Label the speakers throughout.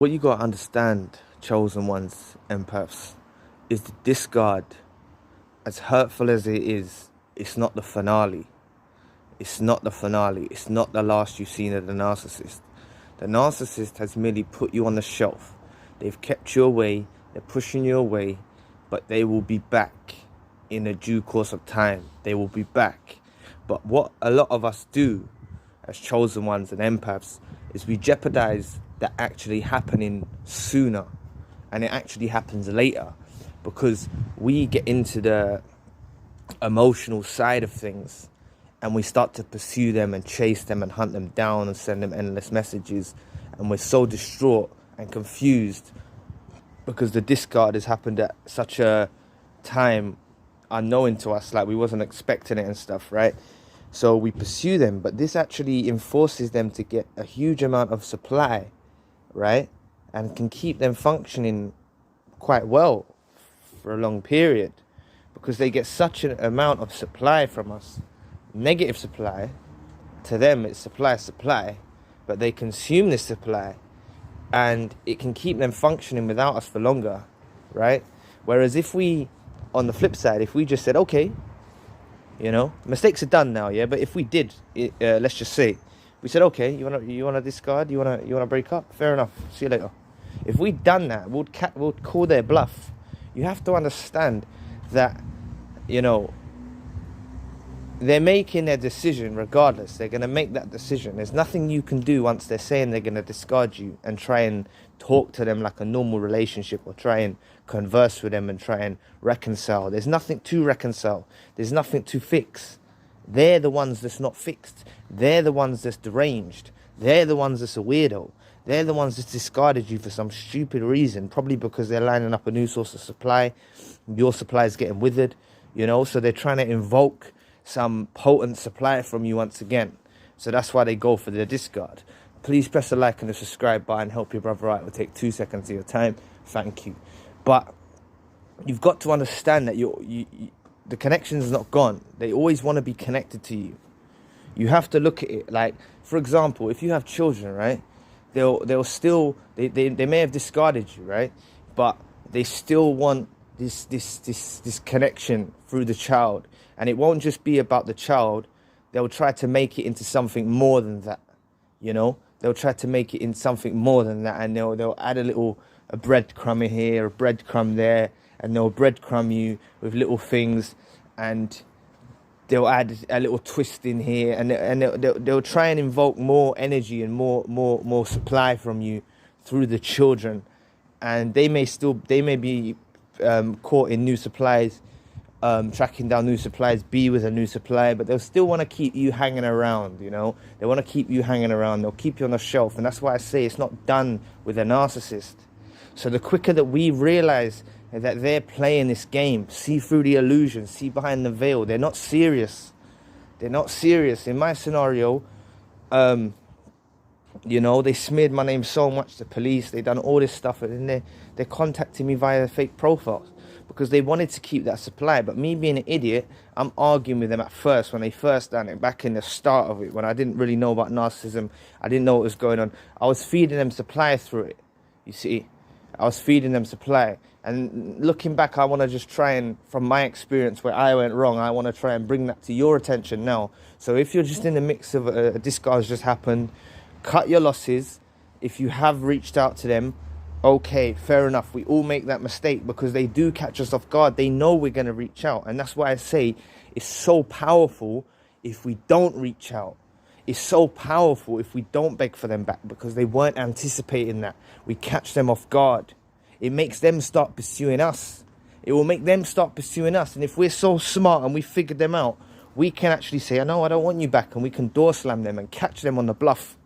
Speaker 1: What you gotta understand, chosen ones, empaths, is the discard, as hurtful as it is, it's not the finale. It's not the finale. It's not the last you've seen of the narcissist. The narcissist has merely put you on the shelf. They've kept you away, they're pushing you away, but they will be back in a due course of time. They will be back. But what a lot of us do as chosen ones and empaths is we jeopardize that actually happening sooner, and it actually happens later because we get into the emotional side of things and we start to pursue them and chase them and hunt them down and send them endless messages, and we're so distraught and confused because the discard has happened at such a time unknown to us, like we wasn't expecting it and stuff, right? So we pursue them, but this actually enforces them to get a huge amount of supply, right? And can keep them functioning quite well for a long period because they get such an amount of supply from us. Negative supply, to them it's supply, but they consume this supply and it can keep them functioning without us for longer, right? Whereas if we, on the flip side, if we just said, okay, you know, mistakes are done now, yeah, but if we did, let's just say, we said, okay, you wanna discard, you wanna break up, fair enough, see you later. If we'd done that, we'll call their bluff. You have to understand that, you know, they're making their decision regardless. They're going to make that decision. There's nothing you can do once they're saying they're going to discard you and try and talk to them like a normal relationship or try and converse with them and try and reconcile. There's nothing to reconcile. There's nothing to fix. They're the ones that's not fixed. They're the ones that's deranged. They're the ones that's a weirdo. They're the ones that's discarded you for some stupid reason, probably because they're lining up a new source of supply. Your supply is getting withered, you know, so they're trying to invoke some potent supply from you once again. So that's why they go for the discard. Please press the like and the subscribe button. Help your brother out. It will take 2 seconds of your time. Thank you. But you've got to understand that the connection is not gone. They always want to be connected to you. You have to look at it like, for example, if you have children, right? They'll still they may have discarded you, right? But they still want this connection through the child. And it won't just be about the child. They'll try to make it into something more than that, you know? They'll try to make it in something more than that, and they'll add a breadcrumb here, a breadcrumb there, and they'll breadcrumb you with little things, and they'll add a little twist in here, and they'll try and invoke more energy and more supply from you through the children, and they may be caught in new supplies, tracking down new supplies, be with a new supply, but they'll still want to keep you hanging around, you know? They want to keep you hanging around. They'll keep you on the shelf, and that's why I say it's not done with a narcissist. So the quicker that we realize that they're playing this game, see through the illusion, see behind the veil, they're not serious. They're not serious. In my scenario, you know, they smeared my name so much to police, they done all this stuff, and then they're contacting me via fake profiles because they wanted to keep that supply. But me being an idiot, I'm arguing with them at first when they first done it, back in the start of it, when I didn't really know about narcissism, I didn't know what was going on. I was feeding them supply through it, you see. I was feeding them supply. And looking back, I want to just try and, from my experience where I went wrong, I want to try and bring that to your attention now. So if you're just in the mix of a discard has just happened, cut your losses. If you have reached out to them, okay, fair enough. We all make that mistake because they do catch us off guard. They know we're going to reach out. And that's why I say it's so powerful if we don't reach out. It's so powerful if we don't beg for them back because they weren't anticipating that. We catch them off guard. It makes them start pursuing us. It will make them start pursuing us. And if we're so smart and we figured them out, we can actually say, no, I don't want you back. And we can door slam them and catch them on the bluff.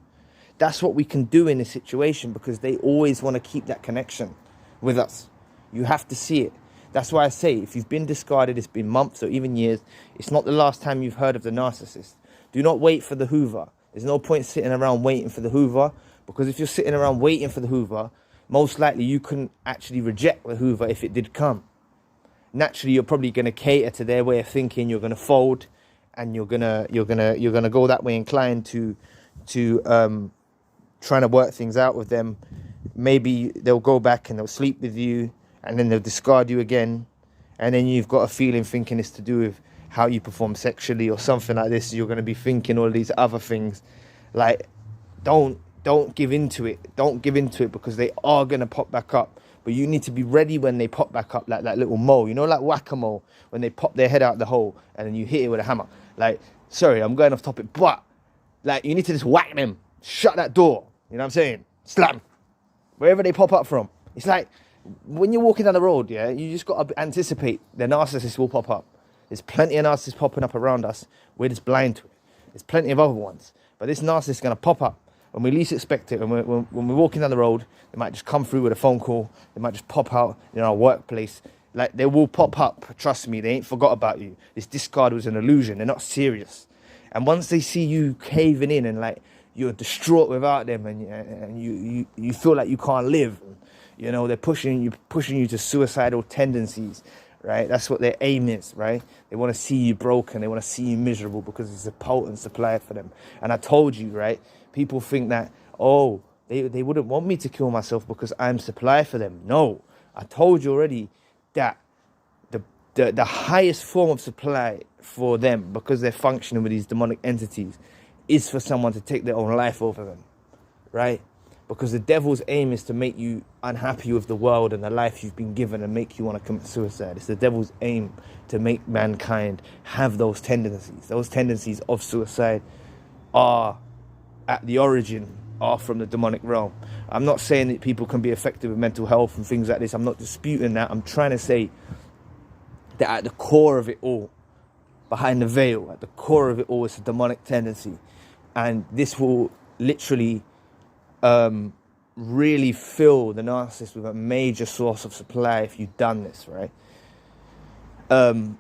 Speaker 1: That's what we can do in this situation because they always want to keep that connection with us. You have to see it. That's why I say if you've been discarded, it's been months or even years, it's not the last time you've heard of the narcissist. Do not wait for the Hoover. There's no point sitting around waiting for the Hoover because if you're sitting around waiting for the Hoover, most likely you couldn't actually reject the Hoover if it did come. Naturally, you're probably going to cater to their way of thinking. You're going to fold, and you're gonna go that way inclined to trying to work things out with them maybe they'll go back and they'll sleep with you, and then they'll discard you again, and then you've got a feeling thinking it's to do with how you perform sexually or something like this. You're going to be thinking all these other things. Like, don't give into it. Don't give into it, because they are going to pop back up. But you need to be ready when they pop back up, like that little mole. You know, like whack-a-mole, when they pop their head out the hole and then you hit it with a hammer. Like, sorry, I'm going off topic, but like, you need to just whack them. Shut that door. You know what I'm saying? Slam. Wherever they pop up from. It's like when you're walking down the road, yeah, you just got to anticipate the narcissist will pop up. There's plenty of narcissists popping up around us. We're just blind to it. There's plenty of other ones. But this narcissist is going to pop up when we least expect it. When we're walking down the road, they might just come through with a phone call. They might just pop out in our workplace. Like, they will pop up. Trust me, they ain't forgot about you. This discard was an illusion. They're not serious. And once they see you caving in and like you're distraught without them, and you feel like you can't live, you know, they're pushing you to suicidal tendencies, right? That's what their aim is, right? They want to see you broken. They want to see you miserable, because it's a potent supply for them. And I told you, right? People think that, oh, they wouldn't want me to kill myself because I'm supply for them. No, I told you already that the highest form of supply for them, because they're functioning with these demonic entities, is for someone to take their own life over them, right? Because the devil's aim is to make you unhappy with the world and the life you've been given and make you want to commit suicide. It's the devil's aim to make mankind have those tendencies. Those tendencies of suicide are at the origin, are from the demonic realm. I'm not saying that people can be affected with mental health and things like this. I'm not disputing that. I'm trying to say that at the core of it all, behind the veil, at the core of it all, is a demonic tendency. And this will literally really fill the narcissist with a major source of supply if you've done this, right? And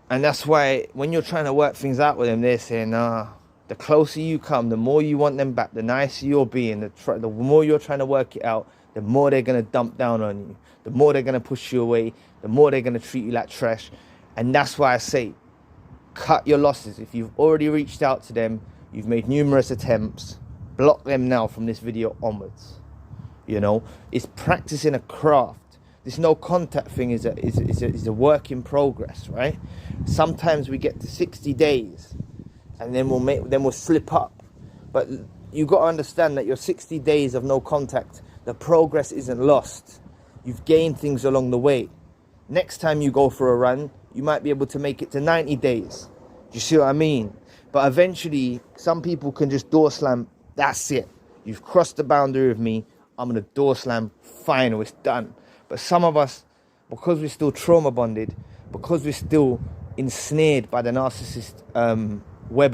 Speaker 1: that's why when you're trying to work things out with them, they're saying, the closer you come, the more you want them back, the nicer you're being, the more you're trying to work it out, the more they're going to dump down on you, the more they're going to push you away, the more they're going to treat you like trash. And that's why I say, cut your losses. If you've already reached out to them, you've made numerous attempts, block them now from this video onwards. You know, it's practicing a craft. This no contact thing is a work in progress, right? Sometimes we get to 60 days and then we'll slip up. But you got to understand that your 60 days of no contact, the progress isn't lost. You've gained things along the way. Next time you go for a run, you might be able to make it to 90 days. Do you see what I mean? But eventually, some people can just door slam. That's it. You've crossed the boundary with me. I'm going to door slam. Final. It's done. But some of us, because we're still trauma bonded, because we're still ensnared by the narcissist web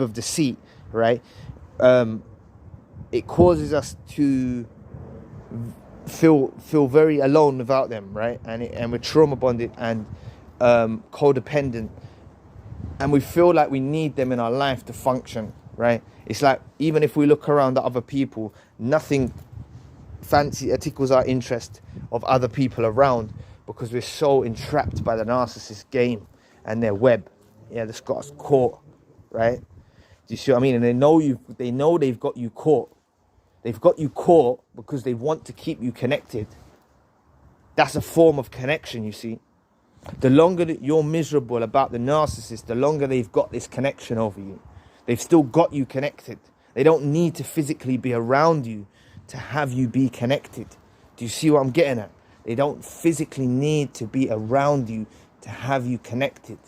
Speaker 1: of deceit, right? It causes us to feel very alone without them, right? And we're trauma bonded and codependent, and we feel like we need them in our life to function, right? It's like, even if we look around at other people, nothing fancy tickles our interest of other people around, because we're so entrapped by the narcissist game and their web. Yeah, that's got us caught, right? Do you see what I mean? And they know they've got you caught. They've got you caught because they want to keep you connected. That's a form of connection, you see. The longer that you're miserable about the narcissist, the longer they've got this connection over you. They've still got you connected. They don't need to physically be around you to have you be connected. Do you see what I'm getting at? They don't physically need to be around you to have you connected.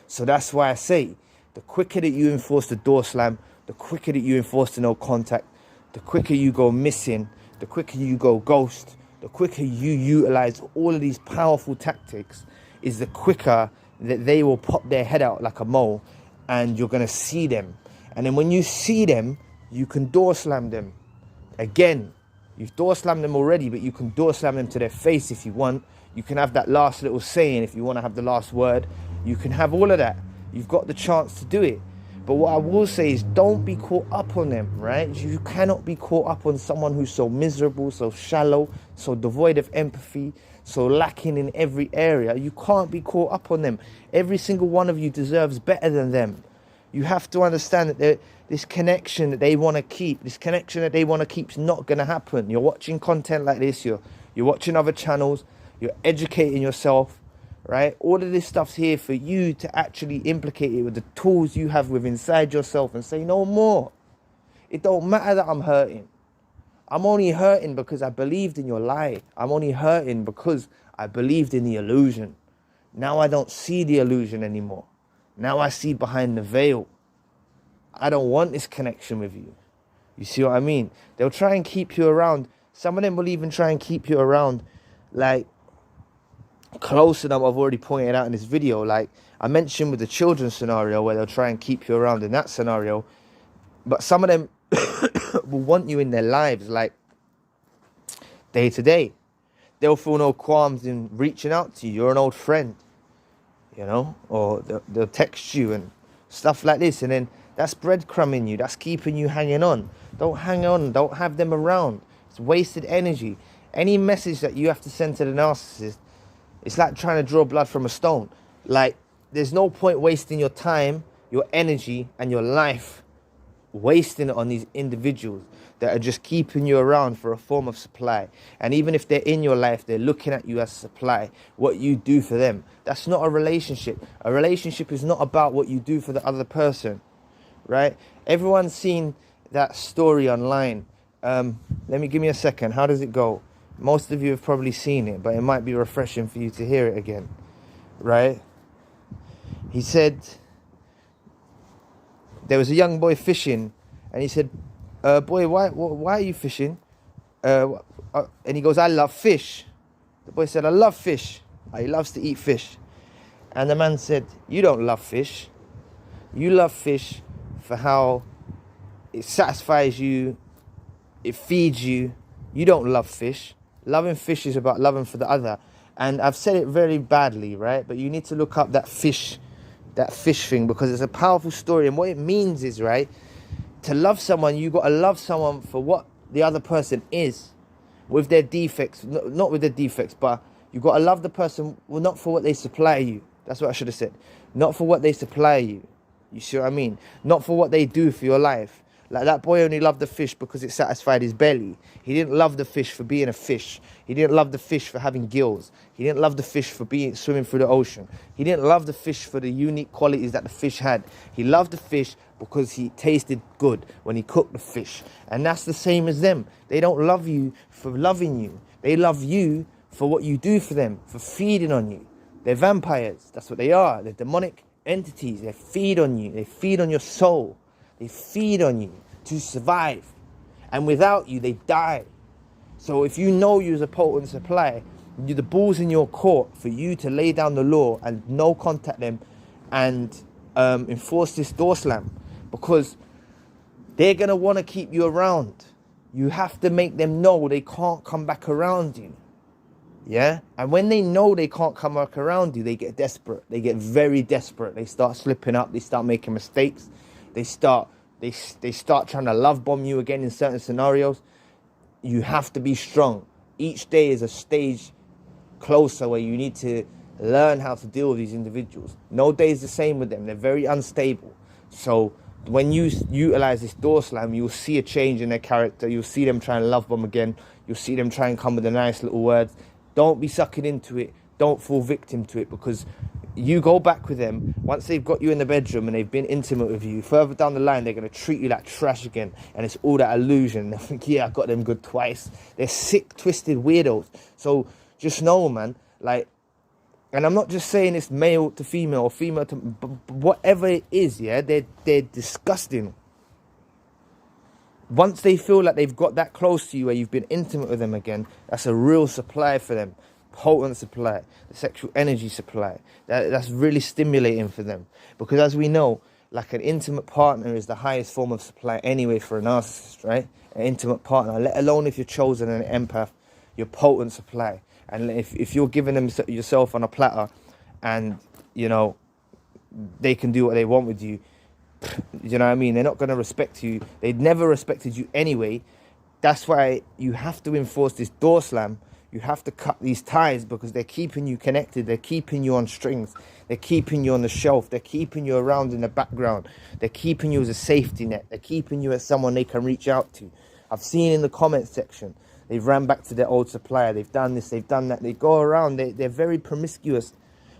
Speaker 1: So that's why I say, the quicker that you enforce the door slam, the quicker that you enforce the no contact, the quicker you go missing, the quicker you go ghost, the quicker you utilize all of these powerful tactics, is the quicker that they will pop their head out like a mole, and you're going to see them. And then when you see them, you can door slam them. Again, you've door slammed them already, but you can door slam them to their face if you want. You can have that last little saying if you want to have the last word. You can have all of that. You've got the chance to do it. But what I will say is, don't be caught up on them, right? You cannot be caught up on someone who's so miserable, so shallow, so devoid of empathy, so lacking in every area. You can't be caught up on them. Every single one of you deserves better than them. You have to understand that this connection that they want to keep, is not going to happen. You're watching content like this, you're watching other channels, you're educating yourself, right? All of this stuff's here for you to actually implicate it with the tools you have within inside yourself and say, no more. It don't matter that I'm hurting. I'm only hurting because I believed in your lie. I'm only hurting because I believed in the illusion. Now I don't see the illusion anymore. Now I see behind the veil. I don't want this connection with you. You see what I mean? They'll try and keep you around. Some of them will even try and keep you around, like, closer than I've already pointed out in this video. Like I mentioned with the children scenario, where they'll try and keep you around in that scenario. But some of them will want you in their lives, like day to day. They'll feel no qualms in reaching out to you. You're an old friend, you know, or they'll text you and stuff like this. And then that's breadcrumbing you. That's keeping you hanging on. Don't hang on. Don't have them around. It's wasted energy. Any message that you have to send to the narcissist, it's like trying to draw blood from a stone. Like, there's no point wasting your time, your energy, and your life wasting it on these individuals that are just keeping you around for a form of supply. And even if they're in your life, they're looking at you as supply, what you do for them. That's not a relationship. A relationship is not about what you do for the other person, right? Everyone's seen that story online. Give me a second. How does it go? Most of you have probably seen it, but it might be refreshing for you to hear it again, right? He said, there was a young boy fishing, and he said, boy, why are you fishing? And he goes, I love fish. The boy said, I love fish. He loves to eat fish. And the man said, you don't love fish. You love fish for how it satisfies you, it feeds you. You don't love fish. Loving fish is about loving for the other. And I've said it very badly, right? But you need to look up that fish thing, because it's a powerful story. And what it means is, right, to love someone, you got to love someone for what the other person is, with their defects, not with their defects, but you got to love the person, well, not for what they supply you. That's what I should have said. Not for what they supply you. You see what I mean? Not for what they do for your life. Like, that boy only loved the fish because it satisfied his belly. He didn't love the fish for being a fish. He didn't love the fish for having gills. He didn't love the fish for swimming through the ocean. He didn't love the fish for the unique qualities that the fish had. He loved the fish because he tasted good when he cooked the fish. And that's the same as them. They don't love you for loving you. They love you for what you do for them, for feeding on you. They're vampires. That's what they are. They're demonic entities. They feed on you. They feed on your soul. They feed on you to survive. And without you, they die. So if you know you're a potent supply, the ball's in your court for you to lay down the law and no contact them and enforce this door slam. Because they're going to want to keep you around. You have to make them know they can't come back around you. Yeah? And when they know they can't come back around you, they get desperate. They get very desperate. They start slipping up. They start making mistakes. They start trying to love bomb you again in certain scenarios. You have to be strong. Each day is a stage closer where you need to learn how to deal with these individuals. No day is the same with them. They're very unstable. So when you utilize this door slam, you'll see a change in their character. You'll see them try and love bomb again. You'll see them try and come with the nice little words. Don't be sucking into it. Don't fall victim to it, because you go back with them, once they've got you in the bedroom and they've been intimate with you, further down the line, they're going to treat you like trash again. And it's all that illusion. They think, yeah, I got them good twice. They're sick, twisted weirdos. So just know, man, like, and I'm not just saying it's male to female or female to, but whatever it is, yeah, they're disgusting. Once they feel like they've got that close to you where you've been intimate with them again, that's a real supply for them. Potent supply, the sexual energy supply. That's really stimulating for them. Because as we know, like, an intimate partner is the highest form of supply anyway for a narcissist, right? An intimate partner, let alone if you're chosen an empath, you're potent supply. And if you're giving them yourself on a platter and, you know, they can do what they want with you, you know what I mean? They're not going to respect you. They'd never respected you anyway. That's why you have to enforce this door slam. You have to cut these ties because they're keeping you connected. They're keeping you on strings. They're keeping you on the shelf. They're keeping you around in the background. They're keeping you as a safety net. They're keeping you as someone they can reach out to. I've seen in the comment section, they've ran back to their old supplier. They've done this, they've done that. They go around. They're very promiscuous,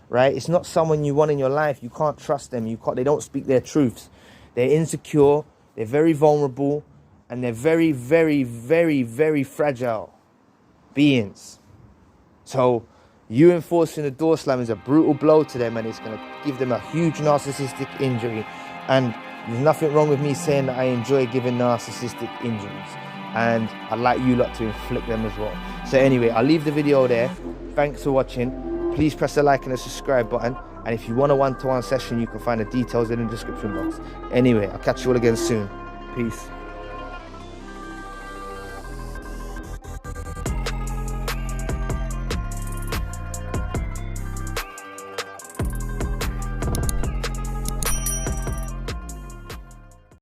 Speaker 1: right? It's not someone you want in your life. You can't trust them. They don't speak their truths. They're insecure. They're very vulnerable. And they're very, very, very, very fragile beings. So you enforcing a door slam is a brutal blow to them, and it's going to give them a huge narcissistic injury. And there's nothing wrong with me saying that I enjoy giving narcissistic injuries, and I'd like you lot to inflict them as well. So anyway, I'll leave the video there. Thanks for watching. Please press the like and the subscribe button, and if you want a one-to-one session, you can find the details in the description box. Anyway, I'll catch you all again soon. Peace.